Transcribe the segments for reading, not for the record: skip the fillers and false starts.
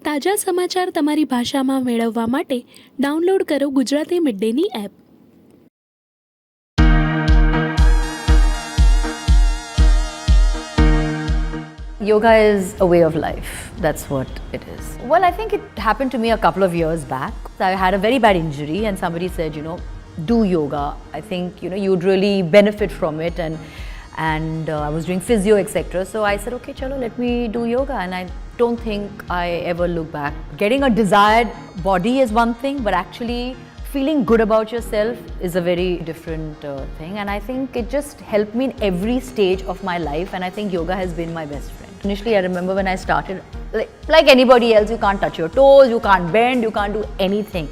તાજા સમાચાર તમારી ભાષામાં મેળવવા માટે ડાઉનલોડ કરો Gujarati mid Danny app. Yoga is a way of life. That's what it is. Well, I think it happened to me a couple of years back. I had a very bad injury and somebody said, do yoga. I think, you'd really benefit from it. And I was doing physio, etc. So I said, okay, chalo, let me do yoga. And I don't think I ever look back. Getting a desired body is one thing, but actually feeling good about yourself is a very different thing. And I think it just helped me in every stage of my life. And I think yoga has been my best friend. Initially, I remember when I started, like anybody else, you can't touch your toes, you can't bend, you can't do anything.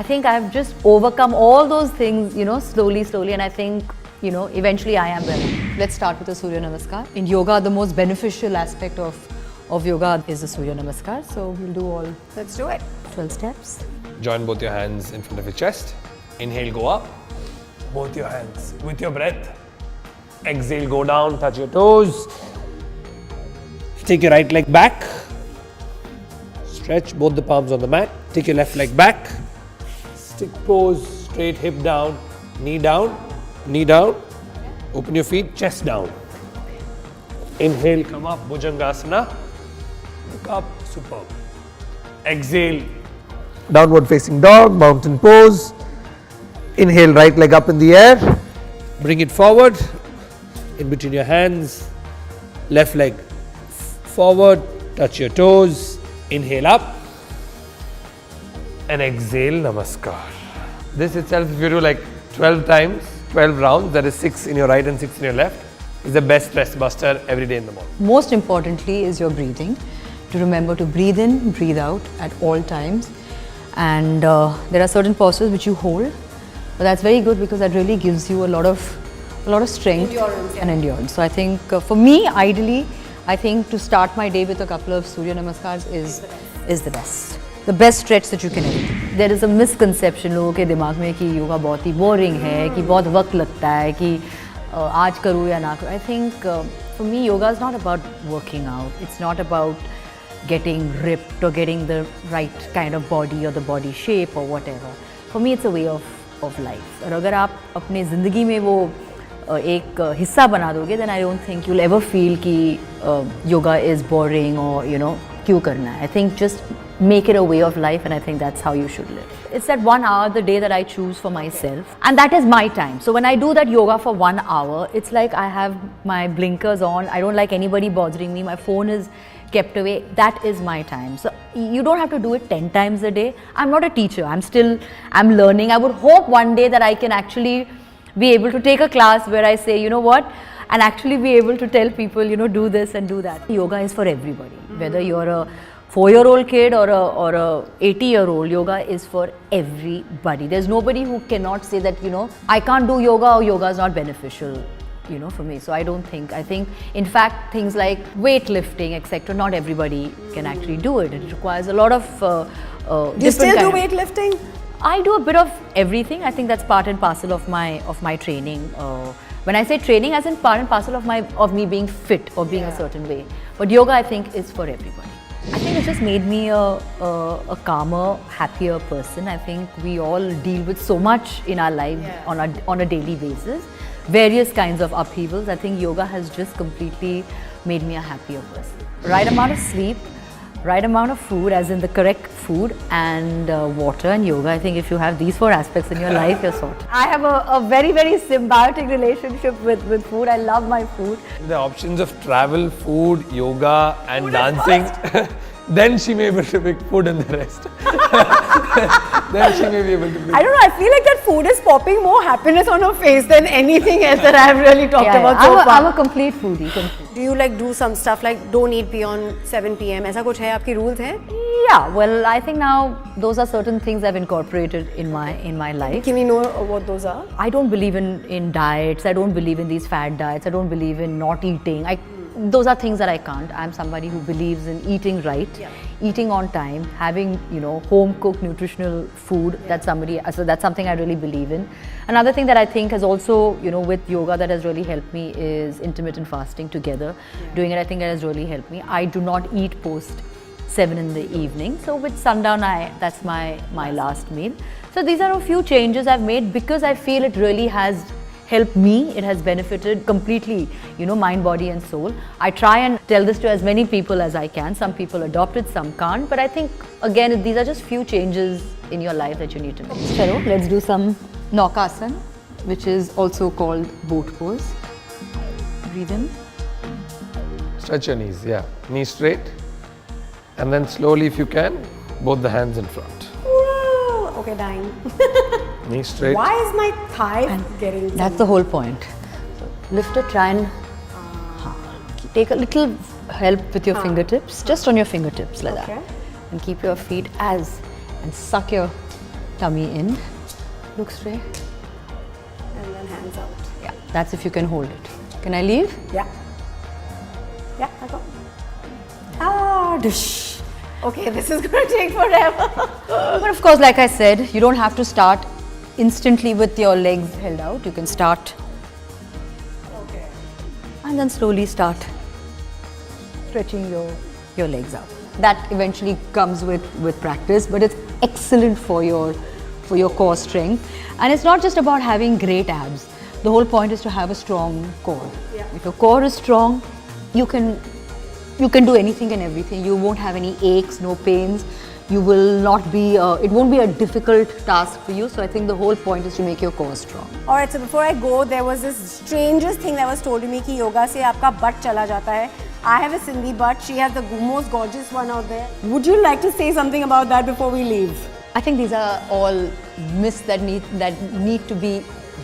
I think I've just overcome all those things, slowly. And I think, eventually I am well. Let's start with the Surya Namaskar. In yoga, the most beneficial aspect of yoga is the Surya Namaskar. So we'll do all. Let's do it. 12 steps. Join both your hands in front of your chest. Inhale, go up. Both your hands with your breath. Exhale, go down, touch your toes. Take your right leg back. Stretch both the palms on the mat. Take your left leg back. Stick pose, straight hip down, knee down, knee down. Open your feet, chest down. Inhale, come up, Bhujangasana. Look up, superb. Exhale, downward facing dog, mountain pose. Inhale, right leg up in the air. Bring it forward, in between your hands. Left leg forward, touch your toes. Inhale up. And exhale, Namaskar. This itself, if you do like 12 times, 12 rounds, that is 6 in your right and 6 in your left, is the best stress buster every day in the morning. Most importantly is your breathing. To remember to breathe in, breathe out at all times. And there are certain postures which you hold, but that's very good because that really gives you a lot of strength and endurance. So I think for me, ideally, I think to start my day with a couple of Surya Namaskars is the best. The best stretch that you can ever do. There is a misconception लोगों के दिमाग में कि योगा बहुत ही boring है, कि बहुत वक्त लगता है, कि आज करूँ या ना करूँ. I think for me, yoga is not about working out. It's not about getting ripped or getting the right kind of body or the body shape or whatever. For me, it's a way of life. और अगर आप अपने ज़िंदगी में वो एक हिस्सा बना दोगे, then I don't think you'll ever feel कि yoga is boring or क्यों करना है. I think just make it a way of life, and I think that's how you should live. It's that 1 hour the day that I choose for myself, and that is my time. So when I do that yoga for 1 hour, it's like I have my blinkers on. I don't like anybody bothering me. My phone is kept away. That is my time. So you don't have to do it 10 times a day. I'm not a teacher. I'm learning. I would hope one day that I can actually be able to take a class where I say, you know what, and actually be able to tell people, do this and do that. Yoga is for everybody. Whether you're a 4-year-old kid or a 80-year-old, yoga is for everybody. There's nobody who cannot say that, I can't do yoga or yoga is not beneficial, for me. So I think, in fact, things like weightlifting, etc., not everybody can actually do it. It requires a lot of Do you still do weightlifting? I do a bit of everything. I think that's part and parcel of my training. When I say training, as in part and parcel of me being fit or being a certain way. But yoga, I think, is for everybody. I think it just made me a calmer, happier person. I think we all deal with so much in our life on a daily basis. Various kinds of upheavals. I think yoga has just completely made me a happier person. Right amount of sleep, right amount of food, as in the correct food, and water and yoga. I think if you have these 4 aspects in your life, you're sorted. I have a very, very symbiotic relationship with food. I love my food. The options of travel, food, yoga, and dancing. Then she may be able to pick food and the rest. Then she may be able to pick. I don't know. I feel like that food is popping more happiness on her face than anything else that I've really talked about so far. I'm a complete foodie. Do you do some stuff like don't eat beyond 7 p.m. ऐसा कुछ है आपकी rules हैं? Yeah, well, I think now those are certain things I've incorporated in my life. Can we know what those are? I don't believe in diets. I don't believe in these fad diets. I don't believe in not eating. Those are things that I can't. I'm somebody who believes in eating right, eating on time, having home cooked nutritional food. That's something I really believe in. Another thing that I think has also with yoga that has really helped me is intermittent fasting together. Doing it, I think, that has really helped me. I do not eat post 7 in the evening. So with sundown, that's my last meal. So these are a few changes I've made because I feel it really has helped me. It has benefited completely, mind, body and soul. I try and tell this to as many people as I can. Some people adopt it, some can't. But I think, again, these are just few changes in your life that you need to make. Chalo, let's do some Naukasana, which is also called boat pose. Breathe in. Stretch your knees, yeah. Knees straight. And then slowly, if you can, both the hands in front. Okay, dying. Knees straight. Why is my thigh getting... That's the whole point. So lift it, try and take a little help with your fingertips, just on your fingertips like that. And keep your feet and suck your tummy in. Look straight. And then hands out. Yeah, that's if you can hold it. Can I leave? Yeah. Yeah, I go. Ah, dush. Okay, this is going to take forever. But of course, like I said, you don't have to start instantly with your legs held out. You can start and then slowly start stretching your legs out. That eventually comes with practice, but it's excellent for your core strength. And it's not just about having great abs. The whole point is to have a strong core. Yeah. If your core is strong, you can do anything and everything. You won't have any aches, no pains. You will not be, it won't be a difficult task for you. So I think the whole point is to make your core strong. Alright, so before I go, there was this strangest thing that was told to me कि yoga से आपका butt चला जाता है. I have a Sindhi butt. She has the most gorgeous one out there. Would you like to say something about that before we leave? I think these are all myths that need to be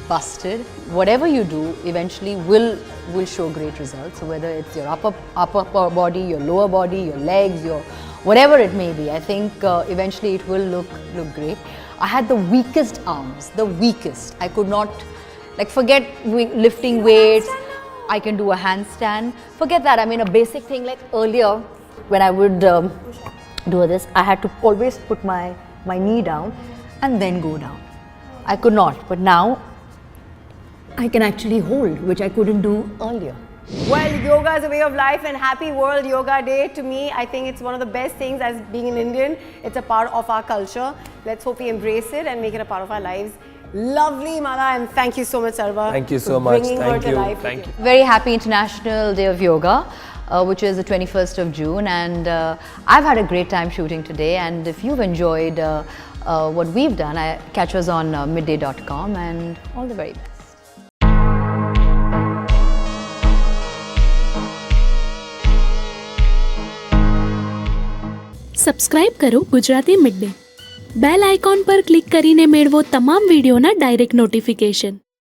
busted. Whatever you do eventually will show great results. So whether it's your upper body, your lower body, your legs, your whatever it may be, I think eventually it will look great. I had the weakest arms, the weakest. I could not, forget lifting weights. I can do a handstand. Forget that. I mean, a basic thing like earlier when I would do this, I had to always put my knee down and then go down. I could not, but now I can actually hold, which I couldn't do earlier. Well, yoga is a way of life, and happy World Yoga Day. To me, I think it's one of the best things as being an Indian. It's a part of our culture. Let's hope we embrace it and make it a part of our lives. Lovely, Mala, and thank you so much, Sarva. Thank you so for much. bringing her Thank to you. life. Thank you. Very happy International Day of Yoga, which is the 21st of June, and I've had a great time shooting today. And if you've enjoyed what we've done, catch us on midday.com, and all the very best. Subscribe કરો Gujarati mid day. Bell icon પર click કરીને મેળવો તમામ વિડીયોના direct notification.